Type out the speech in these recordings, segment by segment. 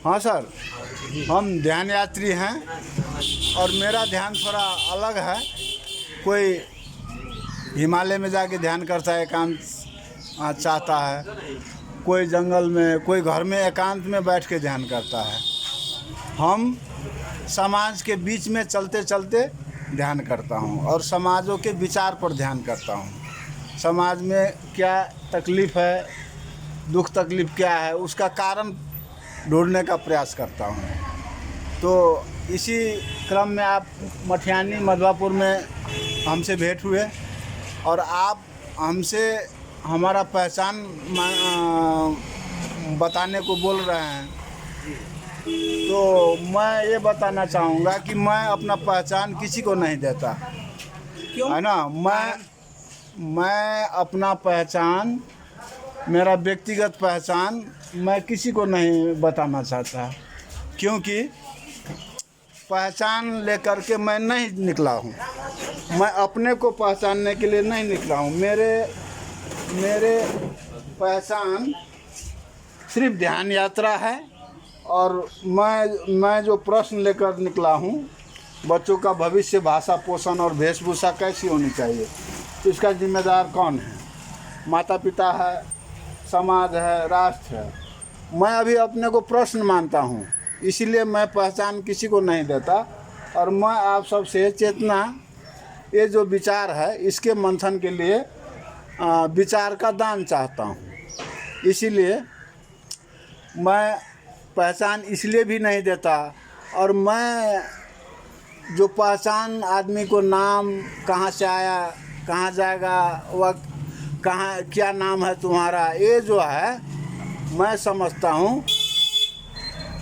हाँ सर, हम ध्यान यात्री हैं और मेरा ध्यान थोड़ा अलग है। कोई हिमालय में जाके ध्यान करता है, एकांत चाहता है, कोई जंगल में, कोई घर में एकांत में बैठ के ध्यान करता है। हम समाज के बीच में चलते चलते ध्यान करता हूँ और समाजों के विचार पर ध्यान करता हूँ। समाज में क्या तकलीफ़ है, दुख तकलीफ़ क्या है, उसका कारण ढूंढने का प्रयास करता हूँ। तो इसी क्रम में आप मठियानी मधवापुर में हमसे भेंट हुए और आप हमसे हमारा पहचान बताने को बोल रहे हैं। तो मैं ये बताना चाहूँगा कि मैं अपना पहचान किसी को नहीं देता, क्यों? है ना। मैं अपना पहचान, मेरा व्यक्तिगत पहचान मैं किसी को नहीं बताना चाहता, क्योंकि पहचान लेकर के मैं नहीं निकला हूँ। मैं अपने को पहचानने के लिए नहीं निकला हूँ। मेरे पहचान सिर्फ ध्यान यात्रा है। और मैं जो प्रश्न लेकर निकला हूँ, बच्चों का भविष्य, भाषा, पोषण और वेशभूषा कैसी होनी चाहिए, इसका जिम्मेदार कौन है? माता पिता है, समाज है, राष्ट्र है। मैं अभी अपने को प्रश्न मानता हूँ, इसीलिए मैं पहचान किसी को नहीं देता। और मैं आप सबसे चेतना, ये जो विचार है, इसके मंथन के लिए विचार का दान चाहता हूँ। इसीलिए मैं पहचान इसलिए भी नहीं देता। और मैं जो पहचान आदमी को, नाम कहाँ से आया, कहाँ जाएगा, वह कहाँ, क्या नाम है तुम्हारा, ये जो है मैं समझता हूँ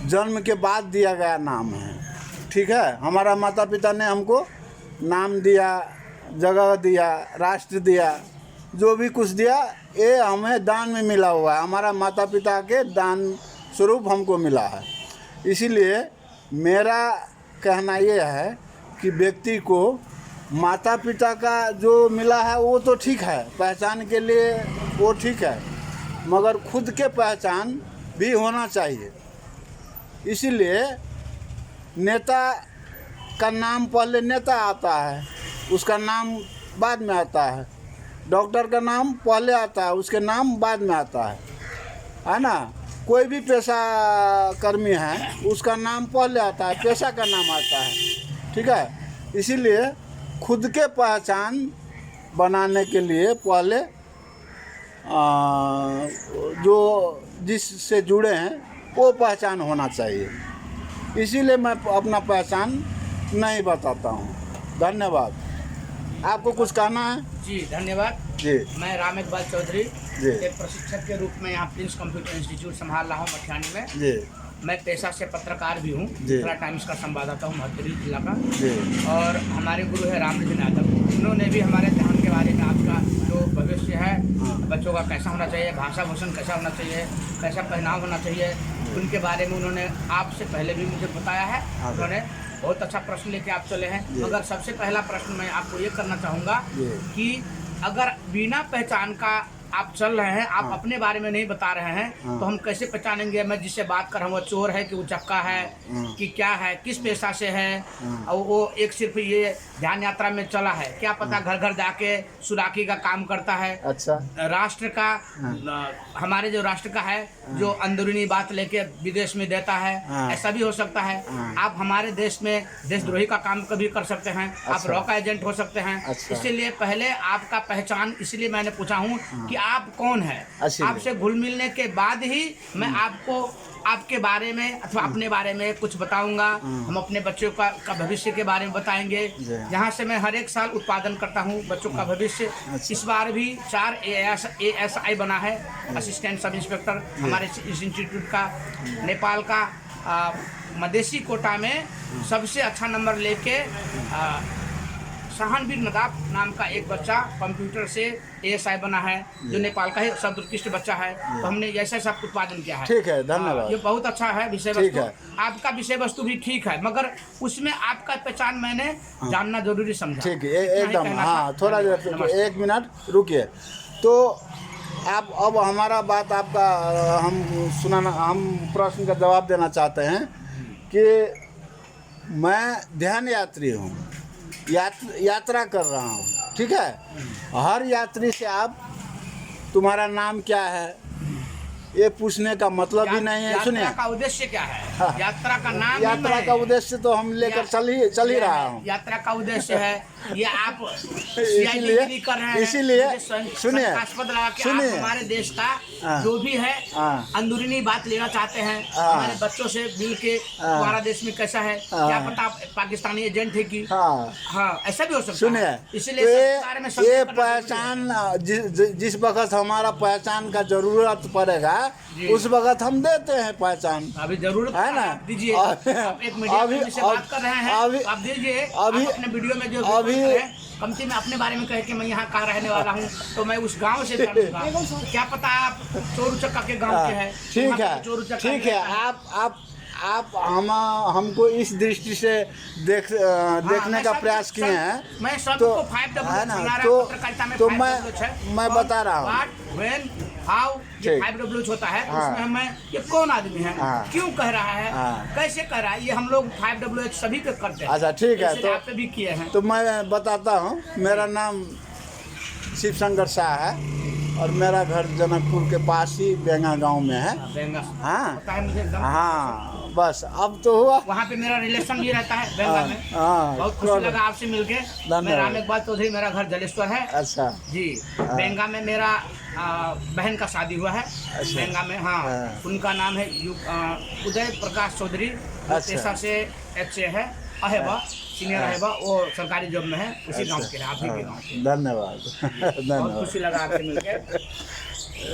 जन्म के बाद दिया गया नाम है। ठीक है, हमारा माता पिता ने हमको नाम दिया, जगह दिया, राष्ट्र दिया, जो भी कुछ दिया, ये हमें दान में मिला हुआ है। हमारा माता पिता के दान स्वरूप हमको मिला है। इसीलिए मेरा कहना ये है कि व्यक्ति को माता पिता का जो मिला है वो तो ठीक है, पहचान के लिए वो ठीक है, मगर खुद के पहचान भी होना चाहिए। इसीलिए नेता का नाम पहले नेता आता है, उसका नाम बाद में आता है। डॉक्टर का नाम पहले आता है, उसके नाम बाद में आता है ना। कोई भी पेशा कर्मी है, उसका नाम पहले आता है, पेशा का नाम आता है। ठीक है, इसीलिए खुद के पहचान बनाने के लिए पहले जो जिससे जुड़े हैं वो पहचान होना चाहिए। इसीलिए मैं अपना पहचान नहीं बताता हूँ। धन्यवाद। आपको कुछ कहना है? जी धन्यवाद जी। मैं राम इकबाल चौधरी जी। एक प्रशिक्षक के रूप में यहाँ प्रिंस कंप्यूटर इंस्टीट्यूट संभाल रहा हूँ मठियानी में। जी। मैं पेशा से पत्रकार भी हूँ, मिथिला टाइम्स का संवाददाता हूँ मध्य जिला का। जी। और हमारे गुरु है रामकृष्ण यादव, उन्होंने भी हमारे ध्यान के बारे में, आपका जो भविष्य है, बच्चों का कैसा होना चाहिए, भाषा भूषण कैसा होना चाहिए, कैसा पहनाव होना चाहिए, उनके बारे में उन्होंने आपसे पहले भी मुझे बताया है। उन्होंने बहुत अच्छा प्रश्न लेके आप चले हैं। मगर सबसे पहला प्रश्न मैं आपको ये करना चाहूँगा कि अगर बिना पहचान का आप चल रहे हैं, आप अपने बारे में नहीं बता रहे हैं, तो हम कैसे पहचानेंगे मैं जिससे बात कर रहा हूँ वो चोर है कि उचक्का है कि क्या है, किस पेशा से है। और वो एक सिर्फ ये ध्यान यात्रा में चला है, क्या पता घर घर जाके सुराखी का काम करता है। अच्छा। राष्ट्र का, हमारे जो राष्ट्र का है, जो अंदरूनी बात लेके विदेश में देता है, ऐसा भी हो सकता है। आप हमारे देश में देशद्रोही का काम कभी कर सकते हैं। आप रॉ का एजेंट हो सकते हैं। इसीलिए पहले आपका पहचान, इसलिए मैंने पूछा हूँ कि आप कौन है। आपसे घुल मिलने के बाद ही मैं आपको आपके बारे में अथवा अपने बारे में कुछ बताऊंगा। हम अपने बच्चों का भविष्य के बारे में बताएंगे। जहाँ से मैं हर एक साल उत्पादन करता हूँ बच्चों का भविष्य। इस बार भी 4 ASI बना है, असिस्टेंट सब इंस्पेक्टर, हमारे इस इंस्टीट्यूट का। नेपाल का मदेशी कोटा में सबसे अच्छा नंबर लेके शाहनवीर नदाब नाम का एक बच्चा कंप्यूटर से ASI बना है, जो नेपाल का ही सर्वोत्कृष्ट बच्चा है। तो हमने ऐसा सब उत्पादन किया है। ठीक है, धन्यवाद। ये बहुत अच्छा है विषय वस्तु। आपका विषय वस्तु भी ठीक है, मगर उसमें आपका पहचान मैंने जानना जरूरी समझा। ठीक है, एकदम। हाँ, थोड़ा देर, 1 मिनट रुकिए। तो आप अब हमारा बात आपका हम प्रश्न का जवाब देना चाहते हैं कि मैं ध्यान यात्री हूँ, यात्रा कर रहा हूँ, ठीक है। हर यात्री से आप तुम्हारा नाम क्या है ये पूछने का मतलब भी नहीं है। सुनिए, यात्रा का उद्देश्य क्या है? हाँ। यात्रा का नाम यात्रा का उद्देश्य तो हम लेकर चल ही रहा हूँ। यात्रा का उद्देश्य है ये आप इसीलिए कर रहे हैं। सुनिए लगा के आप हमारे देश का जो भी है अंदरूनी बात लेना चाहते हैं, हमारे बच्चों से मिल के हमारा देश में कैसा है, क्या पता आप पाकिस्तानी एजेंट है कि हाँ ऐसा भी हो सकता है। सुनिए, इसलिए ये पहचान जिस वक्त हमारा पहचान का जरूरत पड़ेगा उस वक्त हम देते हैं पहचान। अभी जरूरत है ना, दीजिए। आप एक मीडिया से बात कर रहे हैं, आप दीजिए। अभी अपने वीडियो में जो कमती में अपने बारे में कहे कि मैं यहाँ का रहने वाला हूँ, तो मैं उस गांव से जानूंगा। क्या पता आप चोर उचक्का के गांव के हैं। ठीक है, आप हमको इस दृष्टि से देखने का प्रयास किए हैं। मैं तो है ना, तो मैं बता रहा हूँ हाउ 5W होता है, उसमें हमें ये कौन आदमी है, क्यों कह रहा है, कैसे कह रहा है, ये हम लोग 5W सभी पे करते हैं। अच्छा ठीक है, तो आप पे भी किए हैं। तो मैं बताता हूँ। मेरा नाम शिव शंकर शाह है और मेरा घर जनकपुर के पास ही बेंगा गांव में है। हाँ पता है मुझे एकदम। हाँ बस अब तो हुआ। वहाँ पे मेरा रिलेशन भी रहता है बेंगा में। बहुत खुशी लगा आपसे मिलके। मैं राम इकबाल चौधरी, मेरा घर जलेश्वर है। अच्छा जी। बेंगा में मेरा बहन का शादी हुआ है। बेंगा में उनका नाम है उदय प्रकाश चौधरी, पेशा से HA है, अहेबा सीनियर अहेबा, वो सरकारी जॉब में है, उसी गांव के हैं, आप ही के गांव के। धन्यवाद। बहुत खुशी लगा आपसे मिलके।